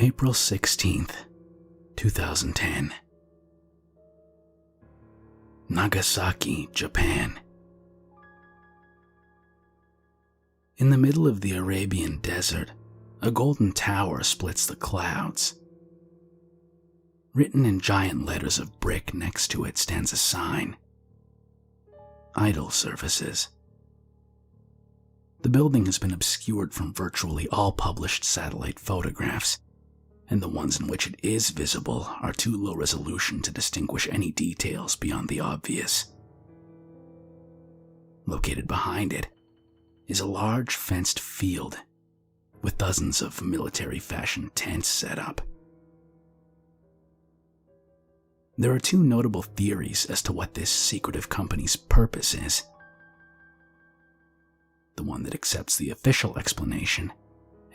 April 16th, 2010. Nagasaki, Japan. In the middle of the Arabian desert, a golden tower splits the clouds. Written in giant letters of brick next to it stands a sign: Idol Services. The building has been obscured from virtually all published satellite photographs, and the ones in which it is visible are too low resolution to distinguish any details beyond the obvious. Located behind it is a large fenced field with dozens of military-fashion tents set up. There are two notable theories as to what this secretive company's purpose is. The one that accepts the official explanation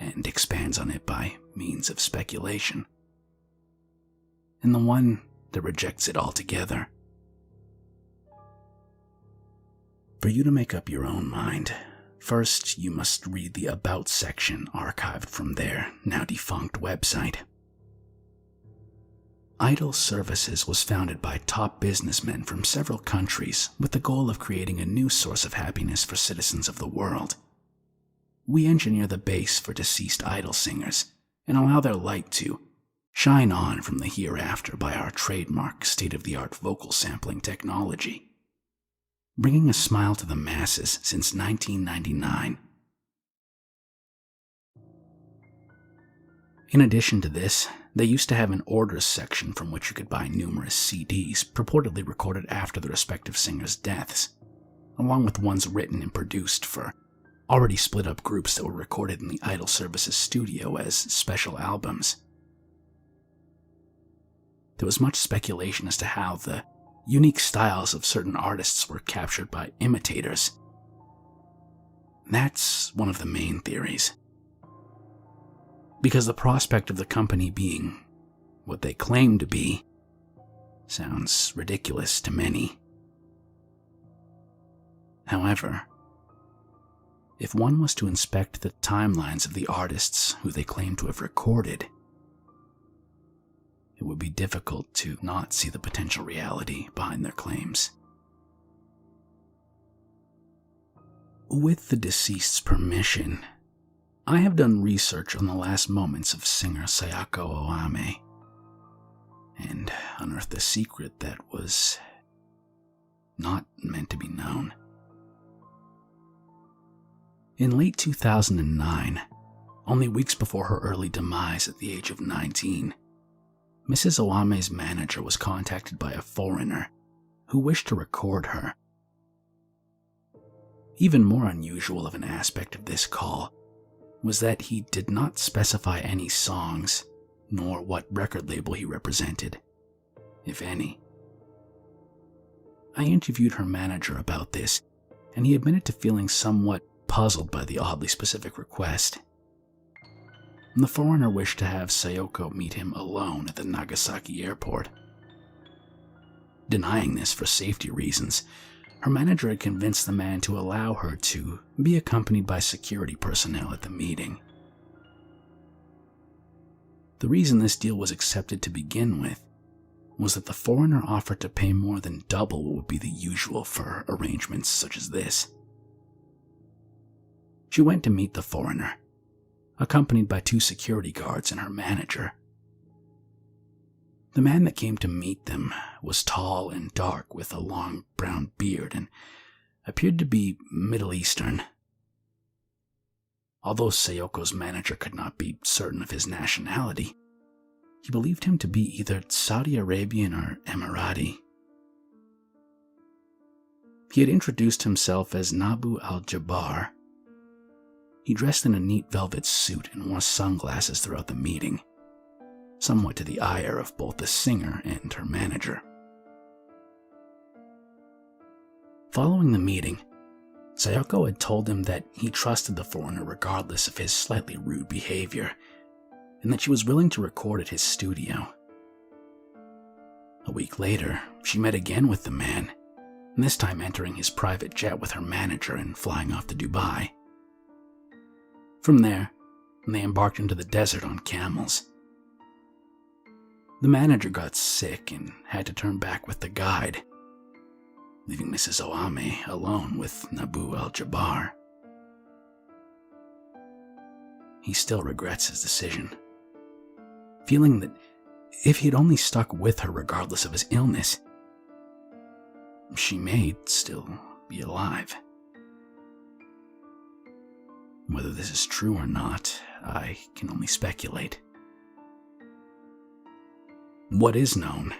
and expands on it by means of speculation, and the one that rejects it altogether. For you to make up your own mind, first you must read the About section archived from their now defunct website. Idol Services was founded by top businessmen from several countries with the goal of creating a new source of happiness for citizens of the world. We engineer the bass for deceased idol singers and allow their light to shine on from the hereafter by our trademark state-of-the-art vocal sampling technology, bringing a smile to the masses since 1999. In addition to this, they used to have an orders section from which you could buy numerous CDs purportedly recorded after the respective singers' deaths, along with ones written and produced for already split up groups that were recorded in the Idol Services studio as special albums. There was much speculation as to how the unique styles of certain artists were captured by imitators. That's one of the main theories, because the prospect of the company being what they claim to be sounds ridiculous to many. However, if one was to inspect the timelines of the artists who they claim to have recorded, it would be difficult to not see the potential reality behind their claims. With the deceased's permission, I have done research on the last moments of singer Sayako Oame and unearthed a secret that was not meant to be known. In late 2009, only weeks before her early demise at the age of 19, Mrs. Owame's manager was contacted by a foreigner who wished to record her. Even more unusual of an aspect of this call was that he did not specify any songs, nor what record label he represented, if any. I interviewed her manager about this, and he admitted to feeling somewhat puzzled by the oddly specific request. The foreigner wished to have Sayoko meet him alone at the Nagasaki airport. Denying this for safety reasons, her manager had convinced the man to allow her to be accompanied by security personnel at the meeting. The reason this deal was accepted to begin with was that the foreigner offered to pay more than double what would be the usual for arrangements such as this. She went to meet the foreigner, accompanied by 2 security guards and her manager. The man that came to meet them was tall and dark with a long brown beard and appeared to be Middle Eastern. Although Sayoko's manager could not be certain of his nationality, he believed him to be either Saudi Arabian or Emirati. He had introduced himself as Nabu al-Jabbar. He dressed in a neat velvet suit and wore sunglasses throughout the meeting, somewhat to the ire of both the singer and her manager. Following the meeting, Sayoko had told him that he trusted the foreigner regardless of his slightly rude behavior, and that she was willing to record at his studio. A week later, she met again with the man, and this time entering his private jet with her manager and flying off to Dubai. From there, they embarked into the desert on camels, The manager got sick and had to turn back with the guide, leaving Mrs. Oame alone with Nabu al-Jabbar. He still regrets his decision, feeling that if he'd only stuck with her regardless of his illness, she may still be alive. Whether this is true or not, I can only speculate. What is known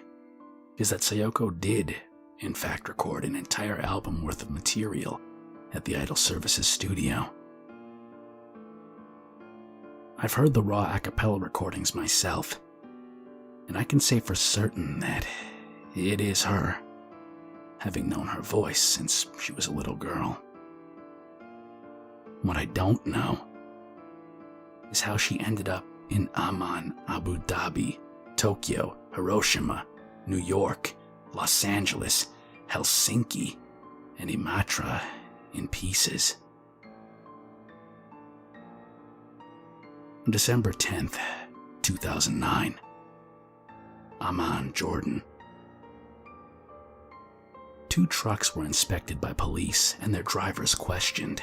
is that Sayoko did, in fact, record an entire album worth of material at the Idol Services studio. I've heard the raw a cappella recordings myself, and I can say for certain that it is her, having known her voice since she was a little girl. What I don't know is how she ended up in Amman, Abu Dhabi, Tokyo, Hiroshima, New York, Los Angeles, Helsinki, and Imatra in pieces. December 10th, 2009. Amman, Jordan. 2 trucks were inspected by police and their drivers questioned.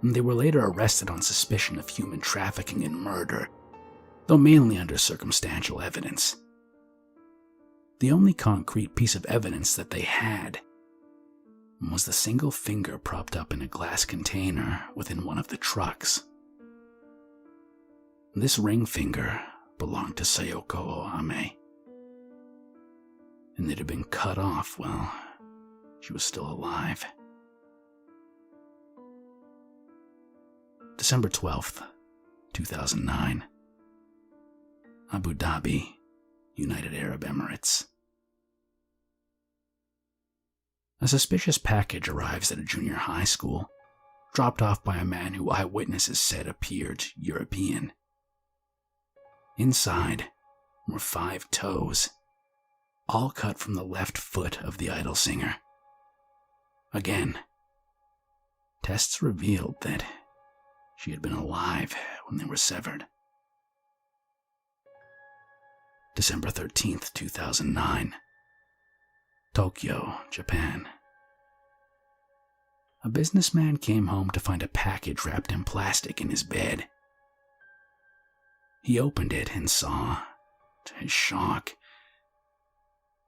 They were later arrested on suspicion of human trafficking and murder, though mainly under circumstantial evidence. The only concrete piece of evidence that they had was the single finger propped up in a glass container within one of the trucks. This ring finger belonged to Sayoko Oame, and it had been cut off while she was still alive. December 12th, 2009. Abu Dhabi, United Arab Emirates. A suspicious package arrives at a junior high school, dropped off by a man who eyewitnesses said appeared European. Inside were 5 toes, all cut from the left foot of the idol singer. Again, tests revealed that she had been alive when they were severed. December 13th, 2009. Tokyo, Japan. A businessman came home to find a package wrapped in plastic in his bed. He opened it and saw, to his shock,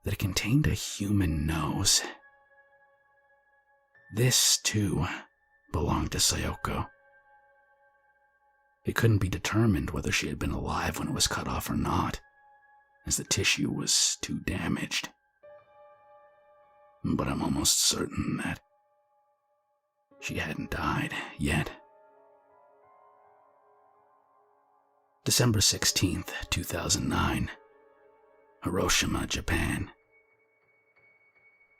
that it contained a human nose. This, too, belonged to Sayoko. It couldn't be determined whether she had been alive when it was cut off or not, as the tissue was too damaged. But I'm almost certain that she hadn't died yet. December 16th, 2009. Hiroshima, Japan.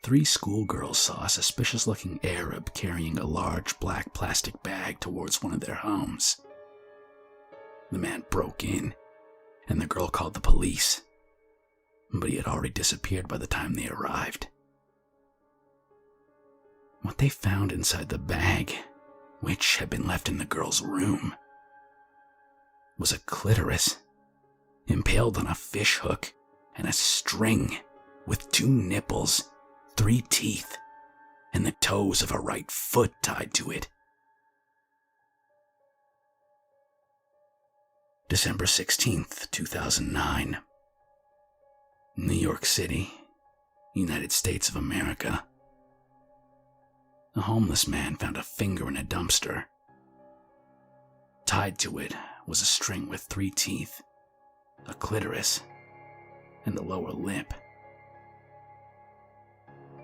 3 schoolgirls saw a suspicious-looking Arab carrying a large black plastic bag towards one of their homes. The man broke in, and the girl called the police, but he had already disappeared by the time they arrived. What they found inside the bag, which had been left in the girl's room, was a clitoris, impaled on a fish hook and a string with 2 nipples, 3 teeth, and the toes of a right foot tied to it. December 16th, 2009. New York City, United States of America. A homeless man found a finger in a dumpster. Tied to it was a string with 3 teeth, a clitoris, and a lower lip.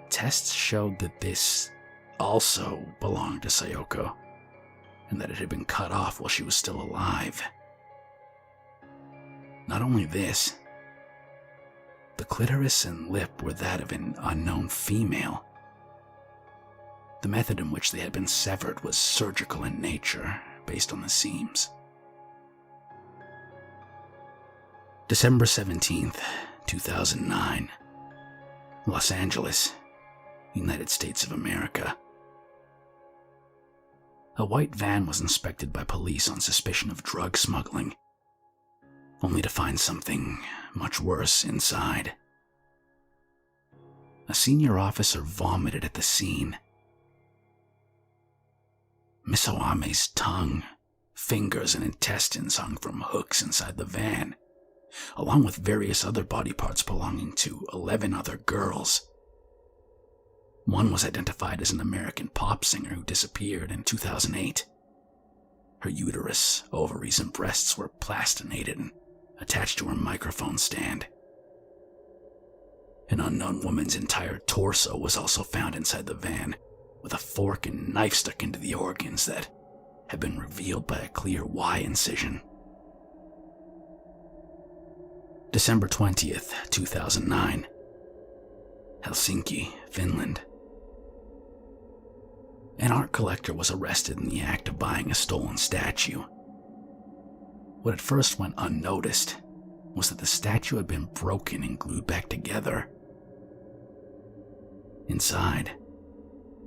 Tests showed that this also belonged to Sayoko, and that it had been cut off while she was still alive. Not only this, the clitoris and lip were that of an unknown female. The method in which they had been severed was surgical in nature, based on the seams. December 17th, 2009. Los Angeles, United States of America. A white van was inspected by police on suspicion of drug smuggling. only to find something much worse inside. A senior officer vomited at the scene. Miss Owame's tongue, fingers, and intestines hung from hooks inside the van, along with various other body parts belonging to 11 other girls. One was identified as an American pop singer who disappeared in 2008. Her uterus, ovaries, and breasts were plastinated and attached to her microphone stand. An unknown woman's entire torso was also found inside the van, with a fork and knife stuck into the organs that had been revealed by a clear Y incision. December 20th, 2009. Helsinki, Finland. An art collector was arrested in the act of buying a stolen statue. What at first went unnoticed was that the statue had been broken and glued back together. Inside,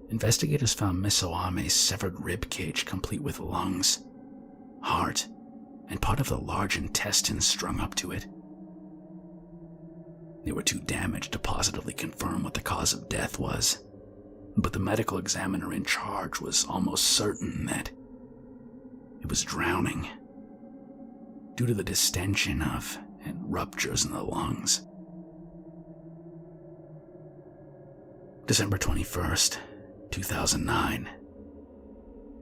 investigators found Miss Owame's severed rib cage complete with lungs, heart, and part of the large intestines strung up to it. They were too damaged to positively confirm what the cause of death was, but the medical examiner in charge was almost certain that it was drowning due to the distension of and ruptures in the lungs. December 21st, 2009.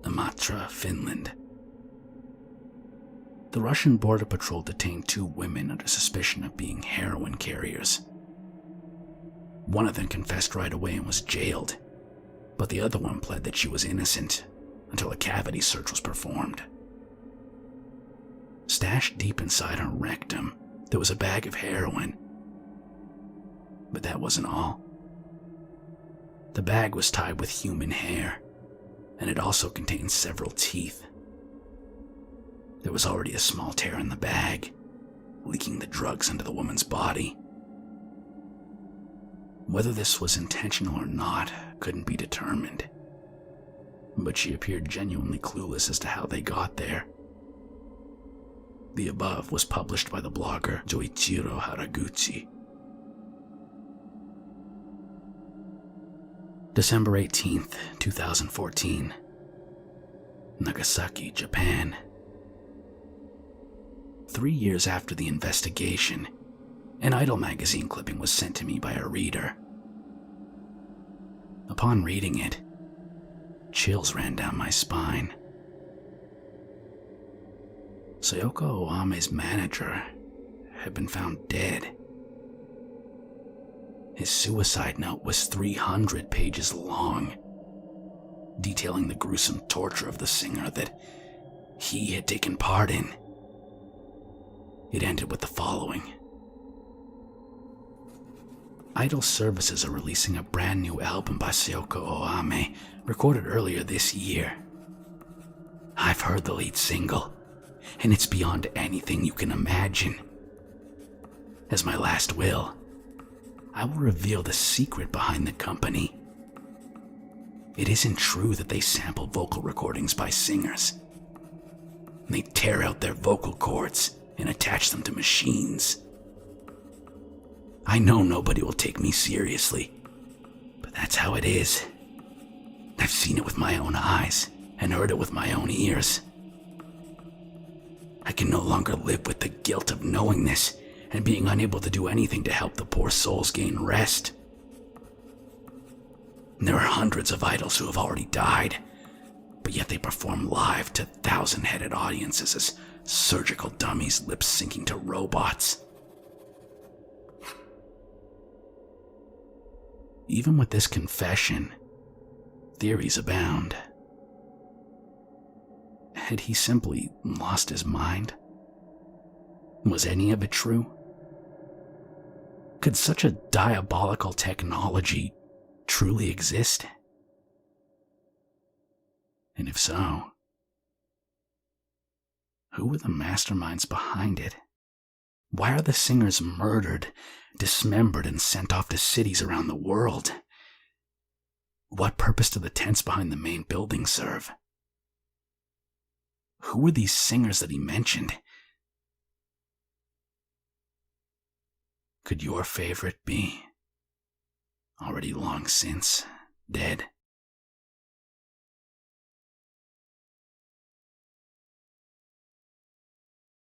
Imatra, Finland. The Russian Border Patrol detained 2 women under suspicion of being heroin carriers. One of them confessed right away and was jailed, but the other one pled that she was innocent until a cavity search was performed. Stashed deep inside her rectum, there was a bag of heroin. But that wasn't all. The bag was tied with human hair, and it also contained several teeth. There was already a small tear in the bag, leaking the drugs into the woman's body. Whether this was intentional or not couldn't be determined, but she appeared genuinely clueless as to how they got there. The above was published by the blogger Joichiro Haraguchi. December 18th, 2014. Nagasaki, Japan. 3 years after the investigation, an Idol magazine clipping was sent to me by a reader. Upon reading it, chills ran down my spine. Sayoko Owame's manager had been found dead. His suicide note was 300 pages long, detailing the gruesome torture of the singer that he had taken part in. It ended with the following. Idol Services are releasing a brand new album by Sayoko Owame, recorded earlier this year. I've heard the lead single, and it's beyond anything you can imagine. As my last will, I will reveal the secret behind the company. It isn't true that they sample vocal recordings by singers. They tear out their vocal cords and attach them to machines. I know nobody will take me seriously, but that's how it is. I've seen it with my own eyes and heard it with my own ears. I can no longer live with the guilt of knowing this and being unable to do anything to help the poor souls gain rest. There are hundreds of idols who have already died, but yet they perform live to 1,000-headed audiences as surgical dummies lip-syncing to robots. Even with this confession, theories abound. Had he simply lost his mind? Was any of it true? Could such a diabolical technology truly exist? And if so, who were the masterminds behind it? Why are the singers murdered, dismembered, and sent off to cities around the world? What purpose do the tents behind the main building serve? Who were these singers that he mentioned? could your favorite be? Already long since dead.